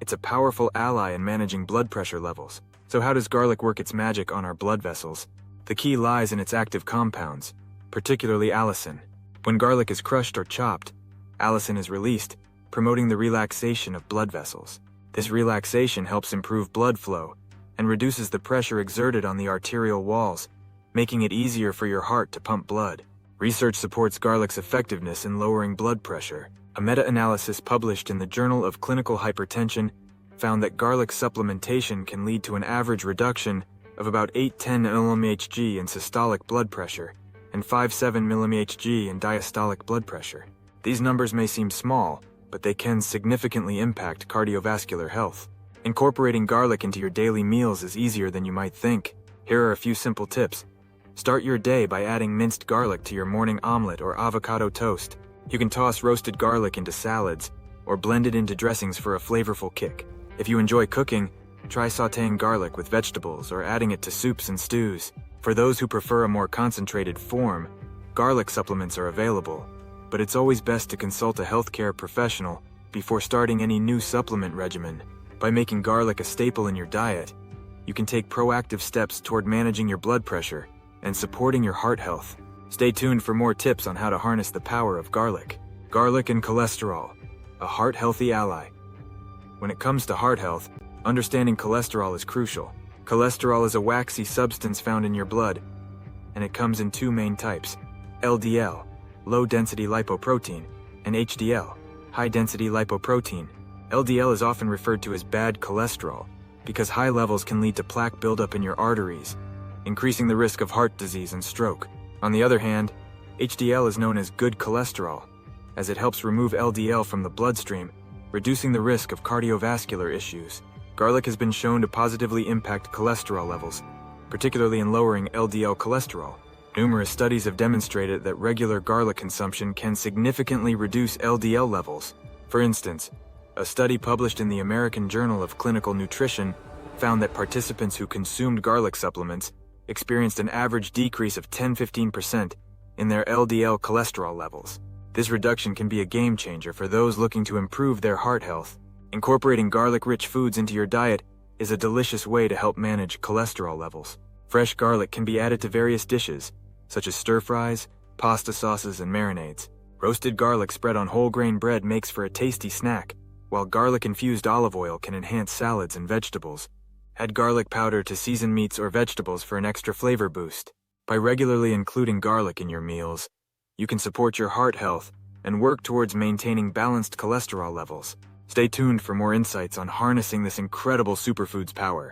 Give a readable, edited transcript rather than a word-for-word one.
It's a powerful ally in managing blood pressure levels. So how does garlic work its magic on our blood vessels? The key lies in its active compounds, particularly allicin. When garlic is crushed or chopped, allicin is released, promoting the relaxation of blood vessels. This relaxation helps improve blood flow and reduces the pressure exerted on the arterial walls, making it easier for your heart to pump blood. Research supports garlic's effectiveness in lowering blood pressure. A meta-analysis published in the Journal of Clinical Hypertension found that garlic supplementation can lead to an average reduction of about 8-10 mmHg in systolic blood pressure and 5-7 mmHg in diastolic blood pressure. These numbers may seem small, but they can significantly impact cardiovascular health. Incorporating garlic into your daily meals is easier than you might think. Here are a few simple tips. Start your day by adding minced garlic to your morning omelet or avocado toast. You can toss roasted garlic into salads or blend it into dressings for a flavorful kick. If you enjoy cooking, try sautéing garlic with vegetables or adding it to soups and stews. For those who prefer a more concentrated form, garlic supplements are available, but it's always best to consult a healthcare professional before starting any new supplement regimen. By making garlic a staple in your diet, you can take proactive steps toward managing your blood pressure and supporting your heart health. Stay tuned for more tips on how to harness the power of garlic. Garlic and cholesterol, a heart-healthy ally. When it comes to heart health, understanding cholesterol is crucial. Cholesterol is a waxy substance found in your blood, and it comes in two main types: LDL, low-density lipoprotein, and HDL, high-density lipoprotein. LDL is often referred to as bad cholesterol because high levels can lead to plaque buildup in your arteries, increasing the risk of heart disease and stroke. On the other hand, HDL is known as good cholesterol, as it helps remove LDL from the bloodstream, reducing the risk of cardiovascular issues. Garlic has been shown to positively impact cholesterol levels, particularly in lowering LDL cholesterol. Numerous studies have demonstrated that regular garlic consumption can significantly reduce LDL levels. For instance, a study published in the American Journal of Clinical Nutrition found that participants who consumed garlic supplements experienced an average decrease of 10–15% in their LDL cholesterol levels. This reduction can be a game changer for those looking to improve their heart health. Incorporating garlic-rich foods into your diet is a delicious way to help manage cholesterol levels. Fresh garlic can be added to various dishes, such as stir-fries, pasta sauces, and marinades. Roasted garlic spread on whole grain bread makes for a tasty snack, while garlic-infused olive oil can enhance salads and vegetables. Add garlic powder to seasoned meats or vegetables for an extra flavor boost. By regularly including garlic in your meals, you can support your heart health and work towards maintaining balanced cholesterol levels. Stay tuned for more insights on harnessing this incredible superfood's power.